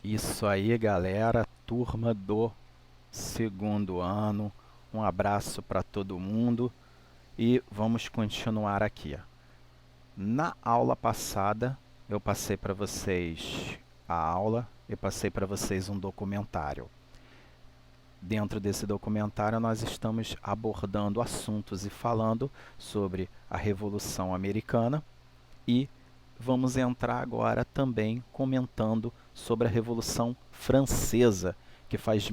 Isso aí, galera, turma do segundo ano. Um abraço para todo mundo e vamos continuar aqui. Na aula passada, eu passei para vocês a aula e passei para vocês um documentário. Dentro desse documentário, nós estamos abordando assuntos e falando sobre a Revolução Americana e vamos entrar agora também comentando sobre a Revolução Francesa, que faz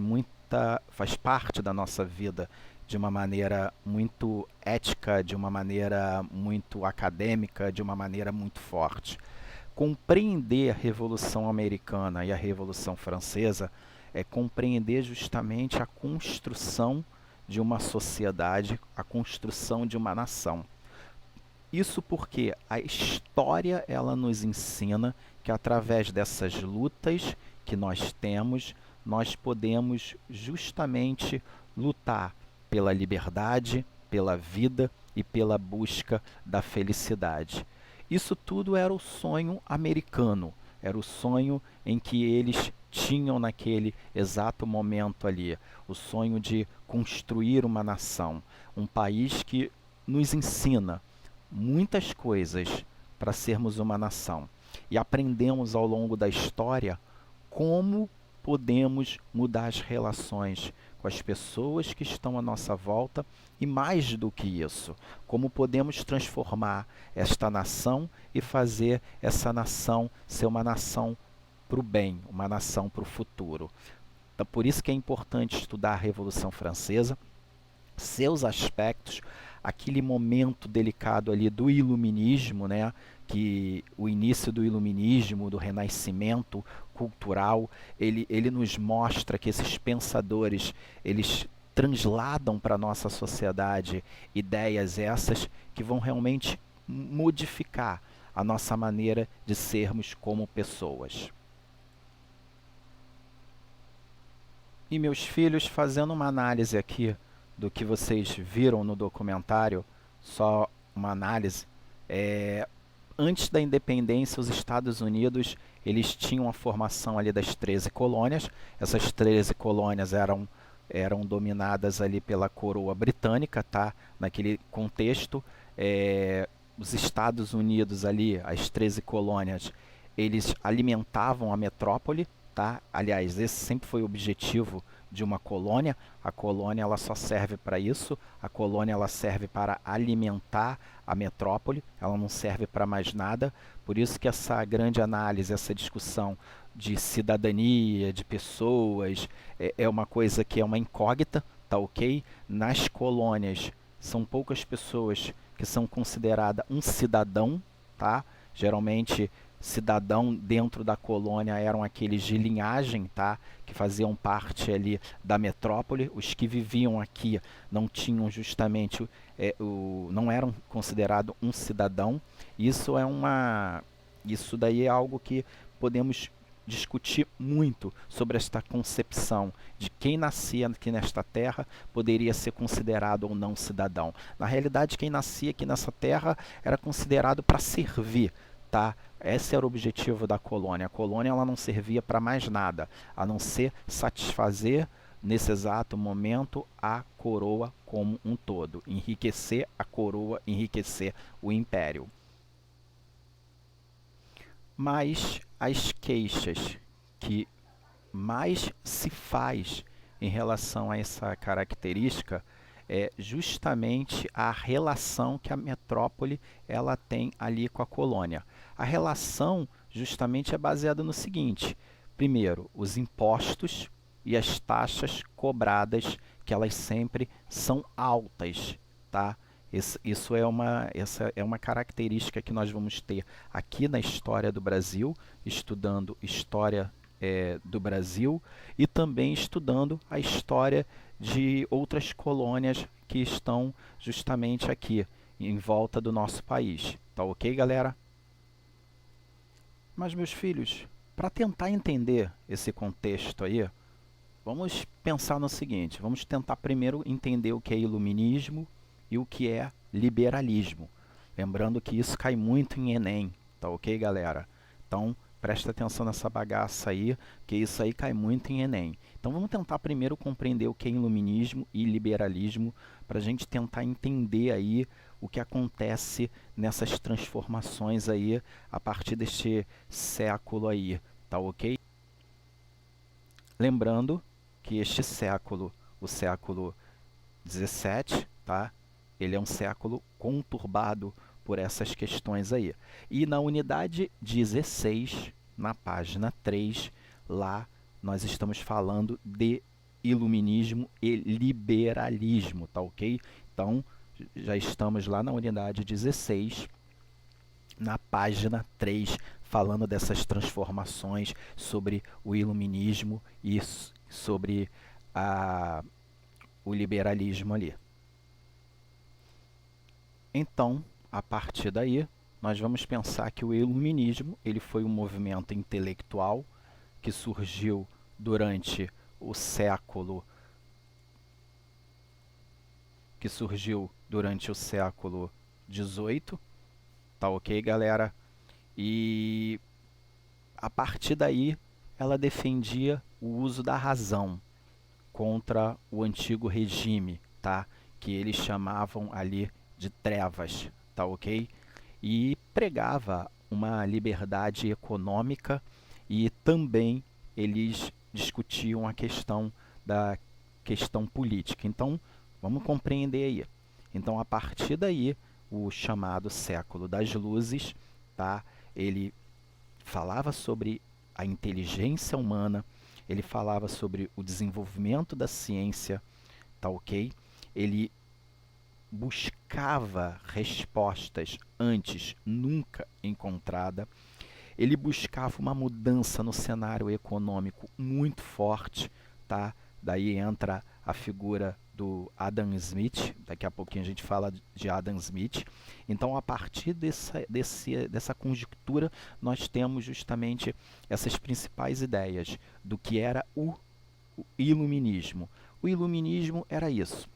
parte da nossa vida de uma maneira muito ética, de uma maneira muito acadêmica, de uma maneira muito forte. Compreender a Revolução Americana e a Revolução Francesa é compreender justamente a construção de uma sociedade, a construção de uma nação. Isso porque a história ela nos ensina que através dessas lutas que nós temos, nós podemos justamente lutar pela liberdade, pela vida e pela busca da felicidade. Isso tudo era o sonho americano, era o sonho em que eles tinham naquele exato momento ali, o sonho de construir uma nação, um país que nos ensina muitas coisas para sermos uma nação. E aprendemos ao longo da história como podemos mudar as relações com as pessoas que estão à nossa volta e, mais do que isso, como podemos transformar esta nação e fazer essa nação ser uma nação para o bem, uma nação para o futuro. Então, por isso que é importante estudar a Revolução Francesa, seus aspectos, aquele momento delicado ali do iluminismo, né, que o início do iluminismo, do renascimento cultural, ele nos mostra que esses pensadores, eles transladam para a nossa sociedade ideias essas que vão realmente modificar a nossa maneira de sermos como pessoas. E meus filhos, fazendo uma análise aqui do que vocês viram no documentário, só uma análise, antes da independência, os Estados Unidos eles tinham a formação ali das 13 colônias. Essas 13 colônias eram dominadas ali pela coroa britânica, tá? Naquele contexto, os Estados Unidos ali, as 13 colônias, eles alimentavam a metrópole, tá? Aliás, esse sempre foi o objetivo de uma colônia. A colônia ela só serve para isso. A colônia ela serve para alimentar a metrópole, ela não serve para mais nada. Por isso que essa grande análise, essa discussão de cidadania, de pessoas, é uma coisa que é uma incógnita, tá ok? Nas colônias, são poucas pessoas que são consideradas um cidadão, tá? Geralmente, cidadão dentro da colônia eram aqueles de linhagem, tá? Que faziam parte ali da metrópole. Os que viviam aqui não tinham justamente não eram considerados um cidadão. Isso daí é algo que podemos discutir muito sobre esta concepção de quem nascia aqui nesta terra poderia ser considerado ou não cidadão. Na realidade, quem nascia aqui nessa terra era considerado para servir, tá? Esse era o objetivo da colônia. A colônia ela não servia para mais nada, a não ser satisfazer nesse exato momento a coroa como um todo, enriquecer a coroa, enriquecer o império. Mas as queixas que mais se faz em relação a essa característica é justamente a relação que a metrópole ela tem ali com a colônia. A relação justamente é baseada no seguinte: primeiro, os impostos e as taxas cobradas, que elas sempre são altas, tá? Essa é uma característica que nós vamos ter aqui na história do Brasil, estudando história do Brasil e também estudando a história de outras colônias que estão justamente aqui em volta do nosso país. Tá ok, galera? Mas, meus filhos, para tentar entender esse contexto aí, vamos pensar no seguinte: vamos tentar primeiro entender o que é iluminismo e o que é liberalismo. Lembrando que isso cai muito em Enem, tá ok, galera? Então, Presta atenção nessa bagaça aí, que isso aí cai muito em Enem. Então vamos tentar primeiro compreender o que é iluminismo e liberalismo, para a gente tentar entender aí o que acontece nessas transformações aí a partir deste século aí, tá ok? Lembrando que este século, o século 17, tá? Ele é um século conturbado por essas questões aí. E na unidade 16, na página 3, lá nós estamos falando de iluminismo e liberalismo, tá ok? Então, já estamos lá na unidade 16, na página 3, falando dessas transformações sobre o iluminismo e sobre o liberalismo ali. Então, a partir daí, nós vamos pensar que o iluminismo ele foi um movimento intelectual que surgiu durante o século XVIII, tá ok, galera? E a partir daí ela defendia o uso da razão contra o antigo regime, tá? Que eles chamavam ali de trevas, tá ok? E pregava uma liberdade econômica e também eles discutiam a questão da questão política. Então, vamos compreender aí. Então, a partir daí, o chamado século das luzes, tá? Ele falava sobre a inteligência humana, ele falava sobre o desenvolvimento da ciência, tá ok? Ele buscava respostas antes nunca encontrada. Ele buscava uma mudança no cenário econômico muito forte, tá? Daí entra a figura do Adam Smith, daqui a pouquinho a gente fala de Adam Smith. Então, a partir dessa conjuntura, nós temos justamente essas principais ideias do que era o iluminismo. O iluminismo era isso,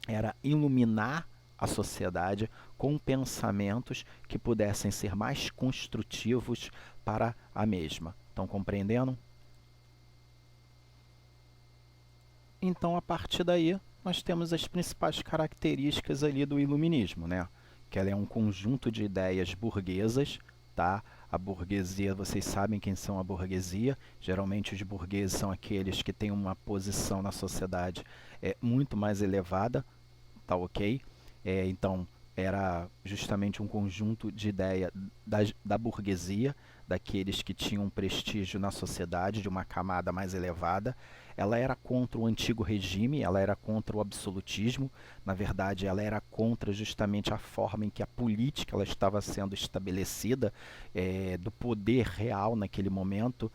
era iluminar a sociedade com pensamentos que pudessem ser mais construtivos para a mesma. Estão compreendendo? Então, a partir daí, nós temos as principais características ali do iluminismo, né? Que ela é um conjunto de ideias burguesas, tá? A burguesia, vocês sabem quem são a burguesia. Geralmente os burgueses são aqueles que têm uma posição na sociedade muito mais elevada, tá ok? Então, era justamente um conjunto de ideias da burguesia, daqueles que tinham prestígio na sociedade, de uma camada mais elevada. Ela era contra o antigo regime, ela era contra o absolutismo. Na verdade, ela era contra justamente a forma em que a política ela estava sendo estabelecida, do poder real naquele momento.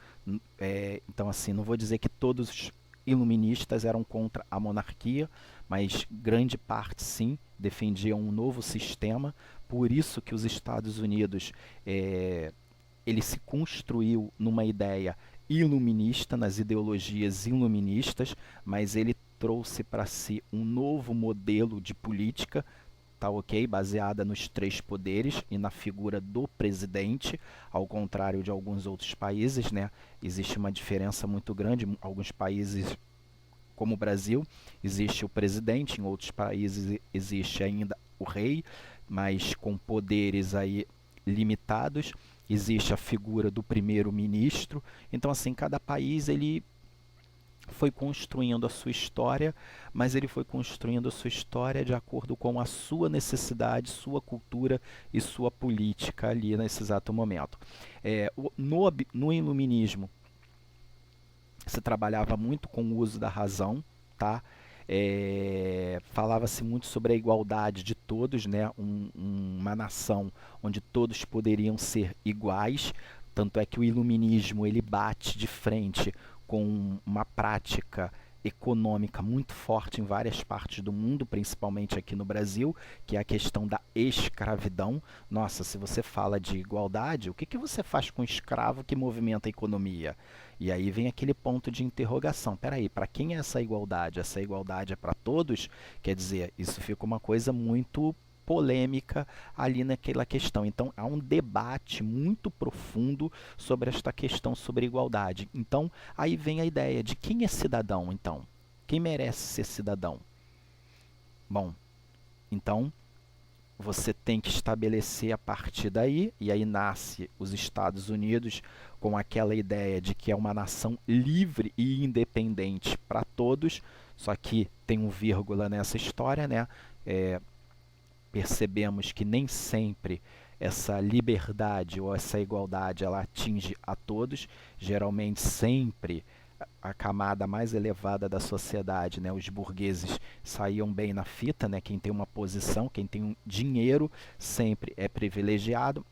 Então, assim, não vou dizer que todos os iluministas eram contra a monarquia, mas grande parte sim defendiam um novo sistema. Por isso que os Estados Unidos ele se construiu numa ideia iluminista, nas ideologias iluministas, mas ele trouxe para si um novo modelo de política, tá ok? Baseada nos três poderes e na figura do presidente, ao contrário de alguns outros países, né? Existe uma diferença muito grande. Em alguns países, como o Brasil, existe o presidente, em outros países existe ainda o rei, mas com poderes aí limitados. Existe a figura do primeiro-ministro. Então, assim, cada país ele foi construindo a sua história, mas ele foi construindo a sua história de acordo com a sua necessidade, sua cultura e sua política ali nesse exato momento. No iluminismo, se trabalhava muito com o uso da razão, tá? Falava-se muito sobre a igualdade de todos, né? Uma nação onde todos poderiam ser iguais. Tanto é que o iluminismo ele bate de frente com uma prática econômica muito forte em várias partes do mundo, principalmente aqui no Brasil, que é a questão da escravidão. Nossa, se você fala de igualdade, o que você faz com o escravo que movimenta a economia? E aí vem aquele ponto de interrogação. Peraí, para quem é essa igualdade? Essa igualdade é para todos? Quer dizer, isso fica uma coisa muito polêmica ali naquela questão. Então, há um debate muito profundo sobre esta questão sobre igualdade. Então, aí vem a ideia de quem é cidadão, então? Quem merece ser cidadão? Bom, então, você tem que estabelecer a partir daí, e aí nasce os Estados Unidos com aquela ideia de que é uma nação livre e independente para todos, só que tem um vírgula nessa história, né? Percebemos que nem sempre essa liberdade ou essa igualdade ela atinge a todos, geralmente sempre a camada mais elevada da sociedade, né, os burgueses saíam bem na fita, né, quem tem uma posição, quem tem um dinheiro sempre é privilegiado,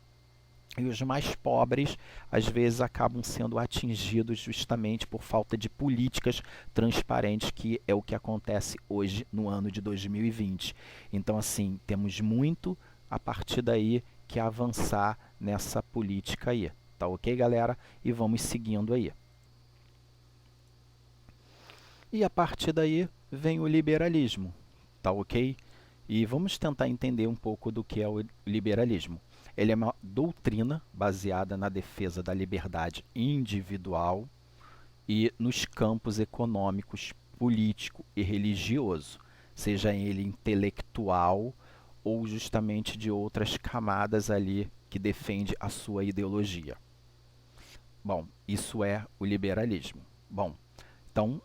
e os mais pobres às vezes acabam sendo atingidos justamente por falta de políticas transparentes, que é o que acontece hoje no ano de 2020. Então, assim, temos muito a partir daí que avançar nessa política aí. Tá ok, galera? E vamos seguindo aí. E a partir daí vem o liberalismo, tá ok? E vamos tentar entender um pouco do que é o liberalismo. Ele é uma doutrina baseada na defesa da liberdade individual e nos campos econômicos, político e religioso, seja ele intelectual ou justamente de outras camadas ali que defende a sua ideologia. Bom, isso é o liberalismo. Bom, então,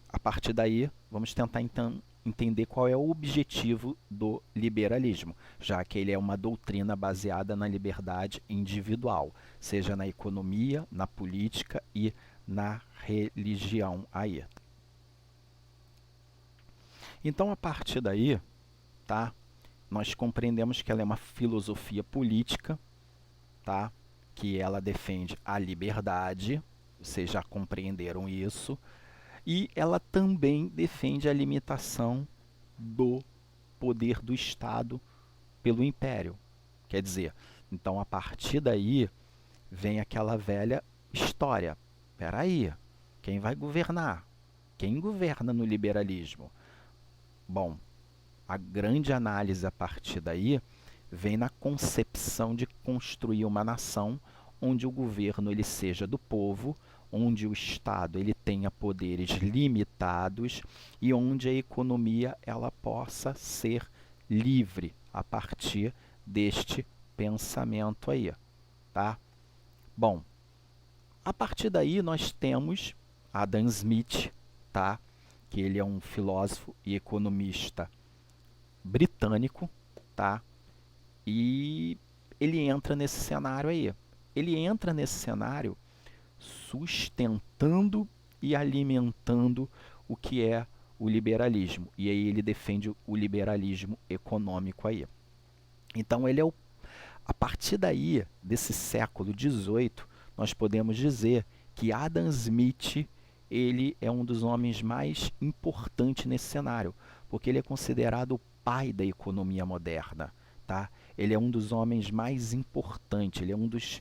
a partir daí, vamos tentar então entender qual é o objetivo do liberalismo, já que ele é uma doutrina baseada na liberdade individual, seja na economia, na política e na religião aí. Então, a partir daí, tá, nós compreendemos que ela é uma filosofia política, tá, que ela defende a liberdade, vocês já compreenderam isso, e ela também defende a limitação do poder do Estado pelo Império. Quer dizer, então a partir daí vem aquela velha história. Espera aí, quem vai governar? Quem governa no liberalismo? Bom, a grande análise a partir daí vem na concepção de construir uma nação onde o governo ele seja do povo, onde o Estado ele tenha poderes limitados e onde a economia ela possa ser livre a partir deste pensamento aí, tá? Bom, a partir daí nós temos Adam Smith, tá? Que ele é um filósofo e economista britânico, tá? E ele entra nesse cenário aí. Ele entra nesse cenário sustentando e alimentando o que é o liberalismo. E aí ele defende o liberalismo econômico aí. Então ele é a partir daí, desse século XVIII, nós podemos dizer que Adam Smith ele é um dos homens mais importantes nesse cenário, porque ele é considerado o pai da economia moderna, tá? Ele é um dos homens mais importantes, ele é um dos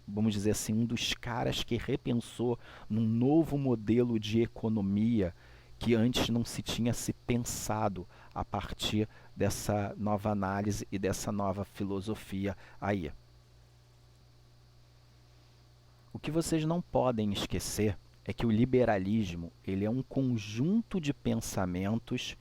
vamos dizer assim, um dos caras que repensou num novo modelo de economia que antes não se tinha se pensado a partir dessa nova análise e dessa nova filosofia aí. O que vocês não podem esquecer é que o liberalismo ele é um conjunto de pensamentos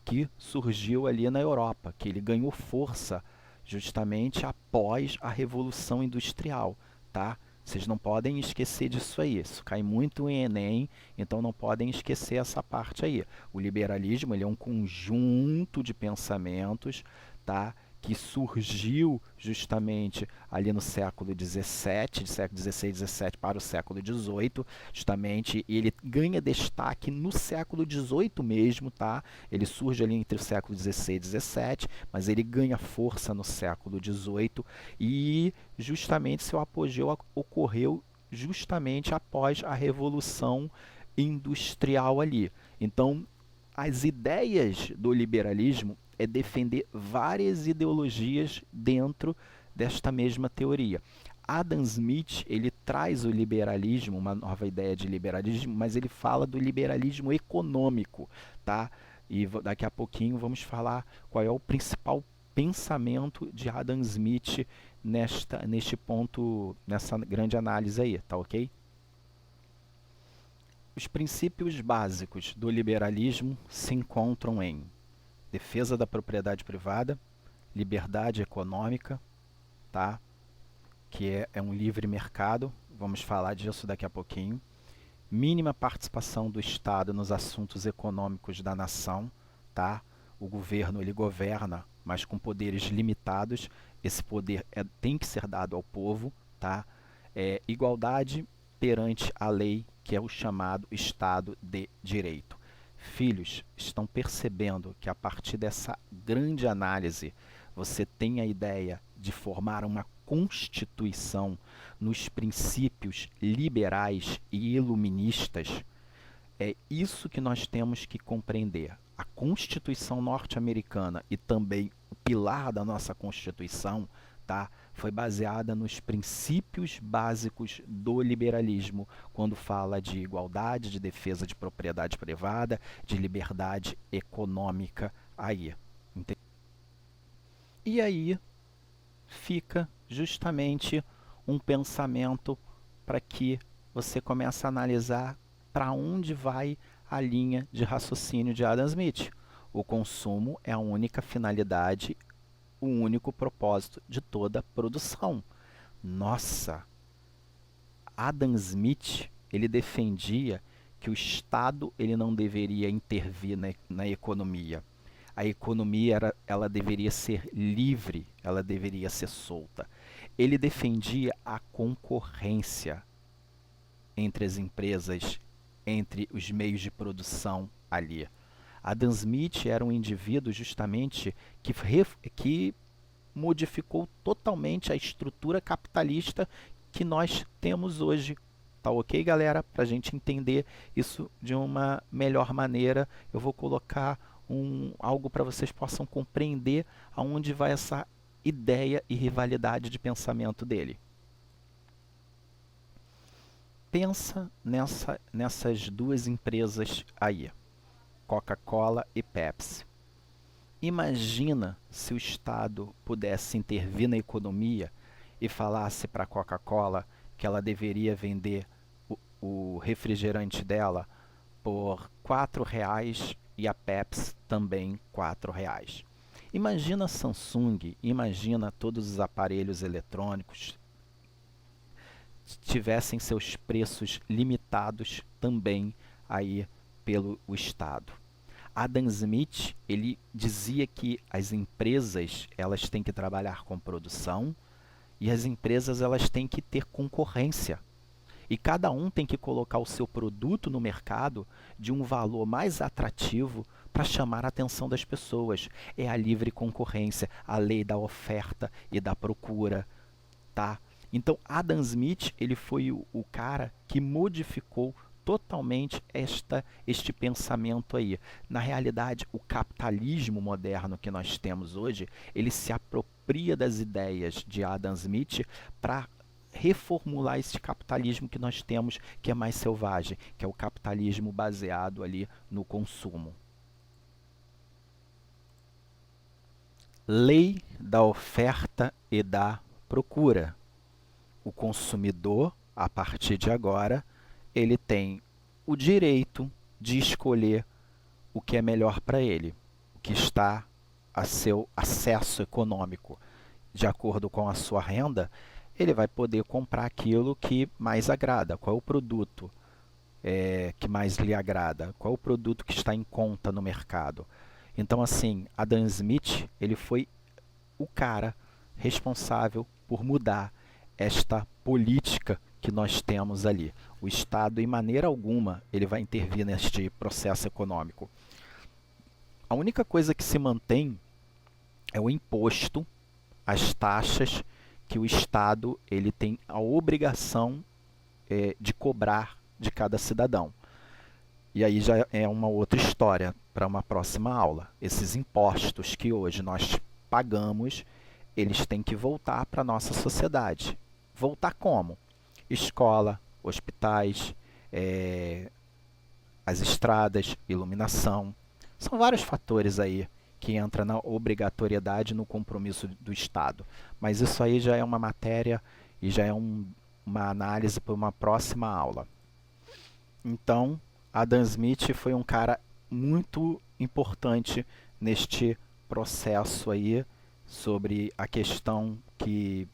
que surgiu ali na Europa, que ele ganhou força justamente após a Revolução Industrial, tá? Vocês não podem esquecer disso aí, isso cai muito em Enem, então não podem esquecer essa parte aí. O liberalismo ele é um conjunto de pensamentos, tá? Que surgiu justamente ali no século XVII, de século XVI, XVII para o século XVIII, justamente, e ele ganha destaque no século XVIII mesmo, tá? Ele surge ali entre o século XVI e XVII, mas ele ganha força no século XVIII e justamente seu apogeu ocorreu justamente após a Revolução Industrial ali. Então, as ideias do liberalismo é defender várias ideologias dentro desta mesma teoria. Adam Smith ele traz o liberalismo, uma nova ideia de liberalismo, mas ele fala do liberalismo econômico, tá? e daqui a pouquinho vamos falar qual é o principal pensamento de Adam Smith neste ponto, nessa grande análise aí, tá ok? Os princípios básicos do liberalismo se encontram em defesa da propriedade privada, liberdade econômica, tá? Que é um livre mercado, vamos falar disso daqui a pouquinho, mínima participação do Estado nos assuntos econômicos da nação, tá? O governo ele governa, mas com poderes limitados, esse poder tem que ser dado ao povo, tá? Igualdade perante a lei, que é o chamado Estado de Direito. Filhos, estão percebendo que a partir dessa grande análise você tem a ideia de formar uma constituição nos princípios liberais e iluministas? É isso que nós temos que compreender. A Constituição norte-americana e também o pilar da nossa Constituição, tá, foi baseada nos princípios básicos do liberalismo, quando fala de igualdade, de defesa de propriedade privada, de liberdade econômica aí. E aí fica justamente um pensamento para que você comece a analisar para onde vai a linha de raciocínio de Adam Smith. O consumo é a única finalidade, o único propósito de toda produção. Nossa! Adam Smith, ele defendia que o Estado ele não deveria intervir na economia. A economia ela deveria ser livre, ela deveria ser solta. Ele defendia a concorrência entre as empresas, entre os meios de produção ali. Adam Smith era um indivíduo justamente que modificou totalmente a estrutura capitalista que nós temos hoje. Tá ok, galera? Para a gente entender isso de uma melhor maneira, eu vou colocar algo para vocês possam compreender aonde vai essa ideia e rivalidade de pensamento dele. Pensa nessas duas empresas aí, Coca-Cola e Pepsi. Imagina se o Estado pudesse intervir na economia e falasse para a Coca-Cola que ela deveria vender o refrigerante dela por R$4 e a Pepsi também R$4. Imagina a Samsung, imagina todos os aparelhos eletrônicos tivessem seus preços limitados também aí pelo Estado. Adam Smith, ele dizia que as empresas elas têm que trabalhar com produção e as empresas elas têm que ter concorrência. E cada um tem que colocar o seu produto no mercado de um valor mais atrativo para chamar a atenção das pessoas. É a livre concorrência, a lei da oferta e da procura, tá? Então, Adam Smith ele foi o cara que modificou totalmente este pensamento aí. Na realidade, o capitalismo moderno que nós temos hoje, ele se apropria das ideias de Adam Smith para reformular esse capitalismo que nós temos, que é mais selvagem, que é o capitalismo baseado ali no consumo. Lei da oferta e da procura. O consumidor, a partir de agora, ele tem o direito de escolher o que é melhor para ele, o que está a seu acesso econômico. De acordo com a sua renda, ele vai poder comprar aquilo que mais agrada. Qual é o produto que mais lhe agrada? Qual é o produto que está em conta no mercado? Então, assim, Adam Smith, ele foi o cara responsável por mudar esta política que nós temos ali. O Estado, em maneira alguma, ele vai intervir neste processo econômico. A única coisa que se mantém é o imposto, as taxas que o Estado ele tem a obrigação de cobrar de cada cidadão. E aí já é uma outra história para uma próxima aula. Esses impostos que hoje nós pagamos, eles têm que voltar para a nossa sociedade. Voltar como? Escola, hospitais, as estradas, iluminação, São vários fatores aí que entram na obrigatoriedade no compromisso do Estado. Mas isso aí já é uma matéria e já é uma análise para uma próxima aula. Então, Adam Smith foi um cara muito importante neste processo aí sobre a questão que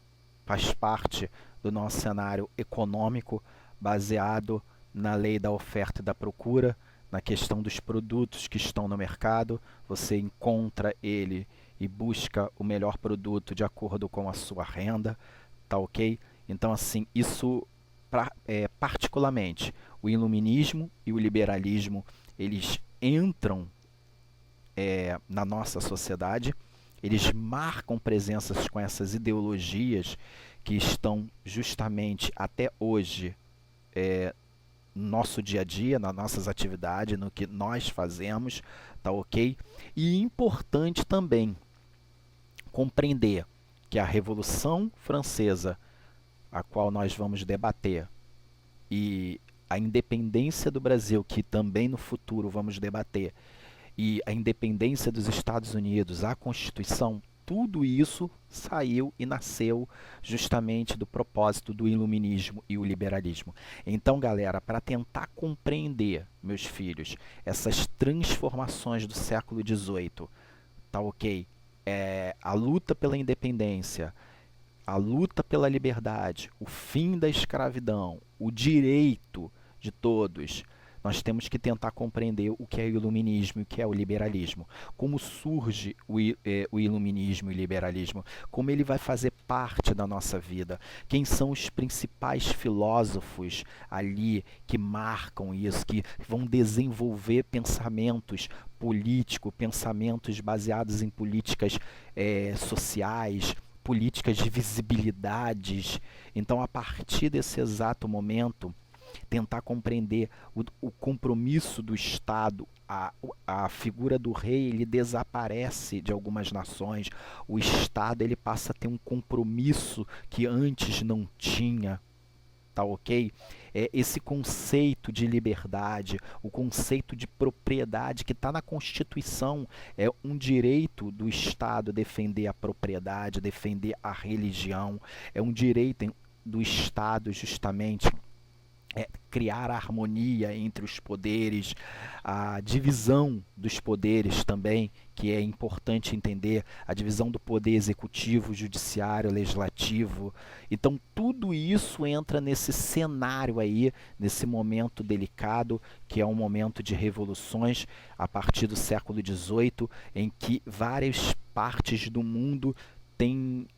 faz parte do nosso cenário econômico baseado na lei da oferta e da procura, na questão dos produtos que estão no mercado. Você encontra ele e busca o melhor produto de acordo com a sua renda, tá ok? Então, assim, isso particularmente o iluminismo e o liberalismo, eles entram na nossa sociedade, eles marcam presenças com essas ideologias que estão justamente até hoje no nosso dia a dia, nas nossas atividades, no que nós fazemos, tá ok? E importante também compreender que a Revolução Francesa, a qual nós vamos debater, e a independência do Brasil, que também no futuro vamos debater, e a independência dos Estados Unidos, a Constituição, tudo isso saiu e nasceu justamente do propósito do iluminismo e o liberalismo. Então, galera, para tentar compreender, meus filhos, essas transformações do século XVIII, tá ok? A luta pela independência, a luta pela liberdade, o fim da escravidão, o direito de todos, nós temos que tentar compreender o que é o iluminismo e o que é o liberalismo. Como surge o iluminismo e o liberalismo, como ele vai fazer parte da nossa vida, quem são os principais filósofos ali que marcam isso, que vão desenvolver pensamentos políticos, pensamentos baseados em políticas sociais, políticas de visibilidades. Então, a partir desse exato momento, tentar compreender o compromisso do Estado, a figura do rei, ele desaparece de algumas nações, o Estado ele passa a ter um compromisso que antes não tinha, tá ok? Esse conceito de liberdade, o conceito de propriedade que está na Constituição, é um direito do Estado defender a propriedade, defender a religião, é um direito do Estado justamente criar a harmonia entre os poderes, a divisão dos poderes também, que é importante entender, a divisão do poder executivo, judiciário, legislativo. Então, tudo isso entra nesse cenário aí, nesse momento delicado, que é um momento de revoluções a partir do século XVIII, em que várias partes do mundo têm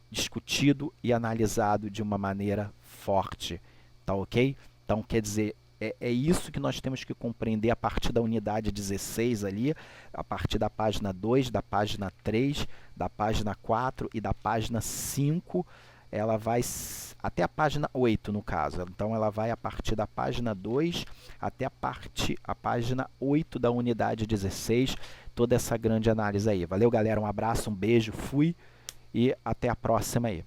discutido e analisado de uma maneira forte, tá ok? Então, quer dizer, é isso que nós temos que compreender a partir da unidade 16 ali, a partir da página 2, da página 3, da página 4 e da página 5, ela vai até a página 8 no caso. Então, ela vai a partir da página 2 até a página 8 da unidade 16, toda essa grande análise aí. Valeu, galera, um abraço, um beijo, fui e até a próxima aí.